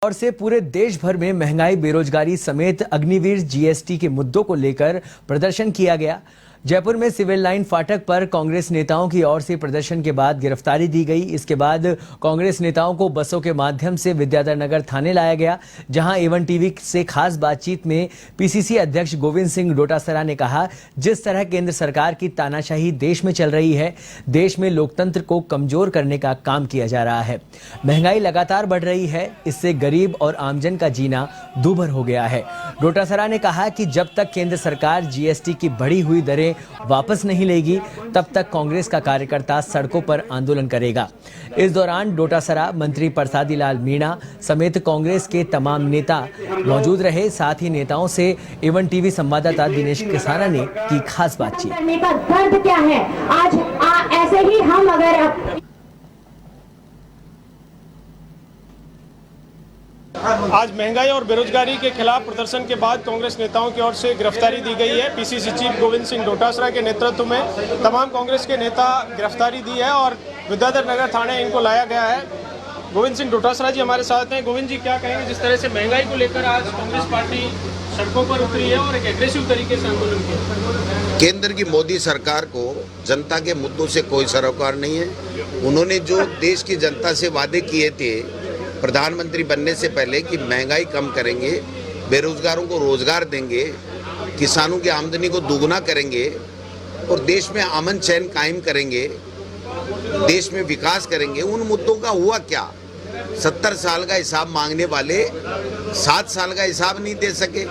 और से पूरे देश भर में महंगाई, बेरोजगारी समेत अग्निवीर जीएसटी के मुद्दों को लेकर प्रदर्शन किया गया। जयपुर में सिविल लाइन फाटक पर कांग्रेस नेताओं की ओर से प्रदर्शन के बाद गिरफ्तारी दी गई। इसके बाद कांग्रेस नेताओं को बसों के माध्यम से विद्याधर नगर थाने लाया गया, जहां एवन टीवी से खास बातचीत में पीसीसी अध्यक्ष गोविंद सिंह डोटासरा ने कहा, जिस तरह केंद्र सरकार की तानाशाही देश में चल रही है, देश में लोकतंत्र को कमजोर करने का काम किया जा रहा है। महंगाई लगातार बढ़ रही है, इससे गरीब और आमजन का जीना दूभर हो गया है। डोटासरा ने कहा कि जब तक केंद्र सरकार जीएसटी की बढ़ी हुई दरें वापस नहीं लेगी, तब तक कांग्रेस का कार्यकर्ता सड़कों पर आंदोलन करेगा। इस दौरान डोटासरा, मंत्री परसादी लाल मीणा समेत कांग्रेस के तमाम नेता मौजूद रहे। साथ ही नेताओं से एवन टीवी संवाददाता दिनेश किसाना ने की खास बातचीत। दर्द क्या है आज ऐसे ही हम अगर आज महंगाई और बेरोजगारी के खिलाफ प्रदर्शन के बाद कांग्रेस नेताओं की ओर से गिरफ्तारी दी गई है। पीसीसी चीफ गोविंद सिंह डोटासरा के नेतृत्व में तमाम कांग्रेस के नेता गिरफ्तारी दी है और विद्याधर नगर थाने इनको लाया गया है। गोविंद सिंह डोटासरा जी हमारे साथ हैं। गोविंद जी, क्या कहेंगे जिस तरह से महंगाई को लेकर आज कांग्रेस पार्टी सड़कों पर उतरी है और एक एग्रेसिव तरीके से आंदोलन किया? केंद्र की मोदी सरकार को जनता के मुद्दों से कोई सरोकार नहीं है। उन्होंने जो देश की जनता से वादे किए थे प्रधानमंत्री बनने से पहले कि महंगाई कम करेंगे, बेरोजगारों को रोजगार देंगे, किसानों की आमदनी को दोगुना करेंगे और देश में अमन चैन कायम करेंगे, देश में विकास करेंगे, उन मुद्दों का हुआ क्या? 70 साल का हिसाब मांगने वाले 7 साल का हिसाब नहीं दे सके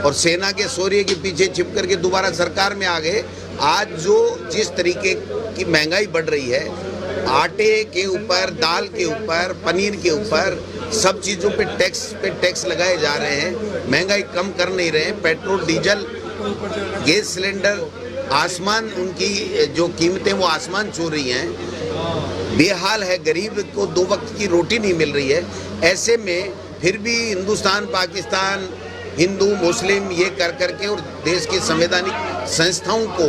और सेना के शौर्य के पीछे छिप करके दोबारा सरकार में आ गए। आज जो जिस तरीके की महंगाई बढ़ रही है, आटे के ऊपर, दाल के ऊपर, पनीर के ऊपर, सब चीज़ों पे टैक्स लगाए जा रहे हैं। महंगाई कम कर नहीं रहे हैं। पेट्रोल, डीजल, गैस सिलेंडर, आसमान, उनकी जो कीमतें वो आसमान छू रही हैं। बेहाल है, गरीब को 2 वक्त की रोटी नहीं मिल रही है। ऐसे में फिर भी हिंदुस्तान, पाकिस्तान, हिंदू, मुस्लिम ये कर करके और देश की संवैधानिक संस्थाओं को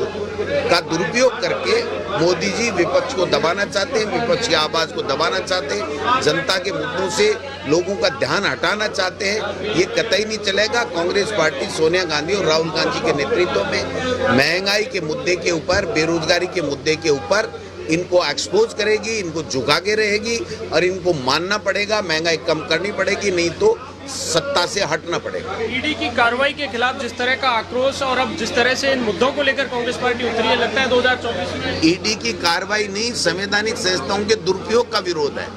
का दुरुपयोग करके मोदी जी विपक्ष को दबाना चाहते हैं, विपक्ष की आवाज़ को दबाना चाहते हैं, जनता के मुद्दों से लोगों का ध्यान हटाना चाहते हैं। ये कतई नहीं चलेगा। कांग्रेस पार्टी सोनिया गांधी और राहुल गांधी के नेतृत्व में महंगाई के मुद्दे के ऊपर, बेरोजगारी के मुद्दे के ऊपर इनको एक्सपोज करेगी, इनको झुका के रहेगी और इनको मानना पड़ेगा, महंगाई कम करनी पड़ेगी, नहीं तो सत्ता से हटना पड़ेगा। ईडी की कार्रवाई के खिलाफ जिस तरह का आक्रोश और अब जिस तरह से इन मुद्दों को लेकर कांग्रेस पार्टी उतरी है, लगता है 2024 में ईडी की कार्रवाई नहीं, संवैधानिक संस्थाओं के दुरुपयोग का विरोध है।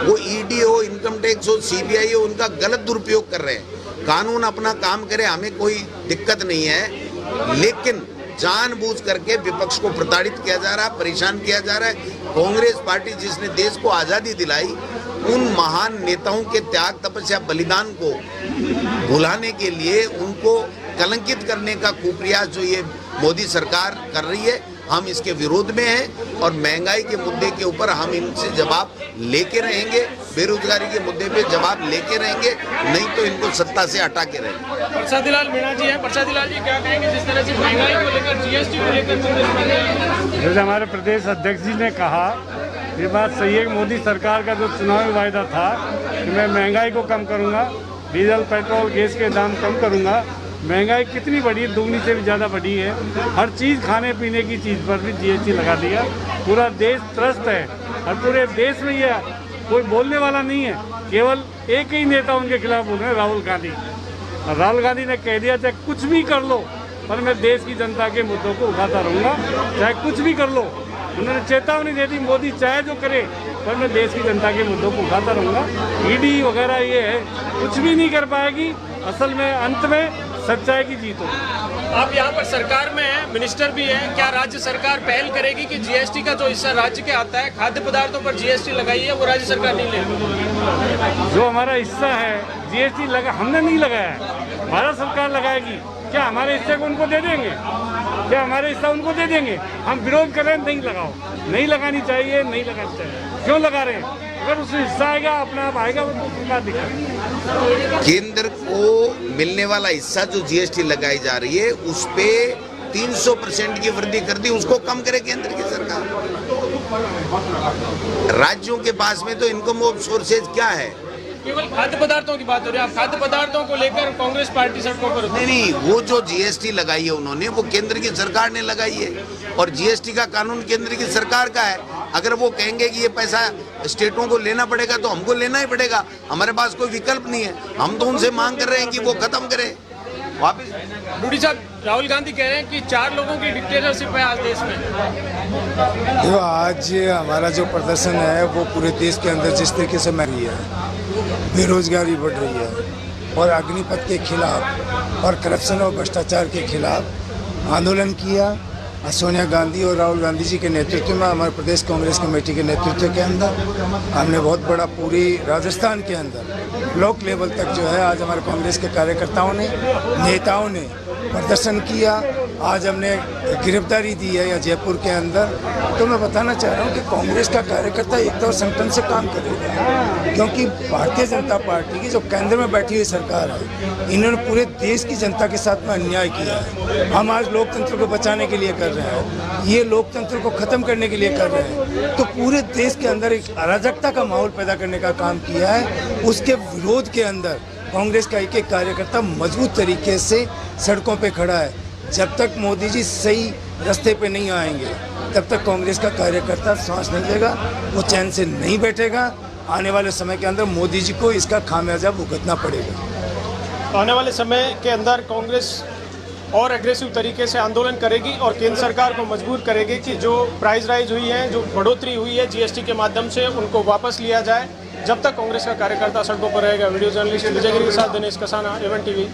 वो ईडी हो, इनकम टैक्स हो, सीबीआई हो, उनका गलत दुरुपयोग कर रहे हैं। कानून अपना काम करे, हमें कोई दिक्कत नहीं है, लेकिन जानबूझ करके विपक्ष को प्रताड़ित किया जा रहा है, परेशान किया जा रहा है। कांग्रेस पार्टी जिसने देश को आज़ादी दिलाई, उन महान नेताओं के त्याग, तपस्या, बलिदान को भुलाने के लिए उनको कलंकित करने का कुप्रयास जो ये मोदी सरकार कर रही है, हम इसके विरोध में हैं और महंगाई के मुद्दे के ऊपर हम इनसे जवाब लेके रहेंगे, बेरोजगारी के मुद्दे पे जवाब लेके रहेंगे, नहीं तो इनको सत्ता से हटा के रहेंगे। परसादी लाल मीणा जी हैं। परसादी लाल जी, क्या कहेंगे जिस तरह से महंगाई को लेकर, जीएसटी को लेकर? जैसे हमारे प्रदेश अध्यक्ष जी ने कहा, ये बात सही है कि मोदी सरकार का जो चुनावी वायदा था कि मैं महंगाई को कम करूंगा, डीजल, पेट्रोल, गैस के दाम कम करूंगा, महंगाई कितनी बढ़ी है, दुगनी से भी ज़्यादा बढ़ी है। हर चीज़, खाने पीने की चीज़ पर भी जीएसटी लगा दिया। पूरा देश त्रस्त है और पूरे देश में ये कोई बोलने वाला नहीं है। केवल एक ही नेता उनके खिलाफ बोल रहे हैं, राहुल गांधी। और राहुल गांधी ने कह दिया, चाहे कुछ भी कर लो पर मैं देश की जनता के मुद्दों को उठाता रहूँगा, चाहे कुछ भी कर लो। उन्होंने चेतावनी दे दी, मोदी चाहे जो करे पर मैं देश की जनता के मुद्दों को उठाता रहूँगा। ईडी वगैरह ये है, कुछ भी नहीं कर पाएगी। असल में अंत में सच्चाई की जीत होगी। आप यहाँ पर सरकार में हैं, मिनिस्टर भी हैं, क्या राज्य सरकार पहल करेगी कि जीएसटी का जो हिस्सा राज्य के आता है, खाद्य पदार्थों पर जीएसटी लगाई है, वो राज्य सरकार नहीं लेगी? जो हमारा हिस्सा है जीएसटी लगा, हमने नहीं लगाया है, भारत सरकार लगाएगी। क्या हमारे हिस्से को उनको दे देंगे? क्या हमारे हिस्सा उनको दे देंगे? हम विरोध कर रहे हैं, नहीं लगाओ, नहीं लगानी चाहिए, नहीं लगानी चाहिए। क्यों लगा रहे हैं? अगर उसमें हिस्सा आएगा, अपना आप आएगा, वो तो सरकार दिखाएगी। केंद्र को मिलने वाला हिस्सा जो जीएसटी लगाई जा रही है, उस पे 300% की वृद्धि कर दी, उसको कम करे केंद्र की सरकार। राज्यों के पास में तो इनकम ऑफ सोर्सेज क्या है? केवल खाद्य पदार्थों की बात हो रही है, आप खाद्य पदार्थों को लेकर कांग्रेस पार्टी सड़कों पर उतरी। नहीं, वो जो जीएसटी लगाई है उन्होंने, वो केंद्र की सरकार ने लगाई है और जीएसटी का कानून केंद्र की सरकार का है। अगर वो कहेंगे कि ये पैसा स्टेटों को लेना पड़ेगा तो हमको लेना ही पड़ेगा, हमारे पास कोई विकल्प नहीं है। हम तो उनसे मांग कर रहे हैं कि वो खत्म करें वापिस। डूडी साहब, राहुल गांधी कह रहे हैं कि 4 लोगों की डिक्टेटरशिप है आज देश में। देखो, आज हमारा जो प्रदर्शन है वो पूरे देश के अंदर जिस तरीके से रही है, बेरोजगारी बढ़ रही है और अग्निपथ के खिलाफ और करप्शन और भ्रष्टाचार के खिलाफ आंदोलन किया। सोनिया गांधी और राहुल गांधी जी के नेतृत्व में, हमारे प्रदेश कांग्रेस कमेटी के नेतृत्व के अंदर हमने बहुत बड़ा पूरी राजस्थान के अंदर ब्लॉक लेवल तक जो है आज हमारे कांग्रेस के कार्यकर्ताओं ने, नेताओं ने प्रदर्शन किया। आज हमने गिरफ्तारी दी है या जयपुर के अंदर। तो मैं बताना चाह रहा हूँ कि कांग्रेस का कार्यकर्ता एकता और संगठन से काम करेगा, क्योंकि भारतीय जनता पार्टी की जो केंद्र में बैठी हुई सरकार है, इन्होंने पूरे देश की जनता के साथ में अन्याय किया है। हम आज लोकतंत्र को बचाने के लिए कर रहे हैं, ये लोकतंत्र को खत्म करने के लिए कर रहे हैं। तो पूरे देश के अंदर एक अराजकता का माहौल पैदा करने का काम किया है। उसके विरोध के अंदर कांग्रेस का एक एक कार्यकर्ता मजबूत तरीके से सड़कों पे खड़ा है। जब तक मोदी जी सही रास्ते पे नहीं आएंगे तब तक कांग्रेस का कार्यकर्ता सांस नहीं लेगा, वो चैन से नहीं बैठेगा। आने वाले समय के अंदर मोदी जी को इसका खामियाजा भुगतना पड़ेगा। आने वाले समय के अंदर कांग्रेस और एग्रेसिव तरीके से आंदोलन करेगी और केंद्र सरकार को मजबूर करेगी कि जो प्राइस राइज हुई है, जो बढ़ोतरी हुई है जीएसटी के माध्यम से, उनको वापस लिया जाए। जब तक कांग्रेस का कार्यकर्ता सड़कों पर रहेगा। वीडियो जर्नलिस्ट विजयगिरी के साथ दिनेश कसाना, एवन टीवी।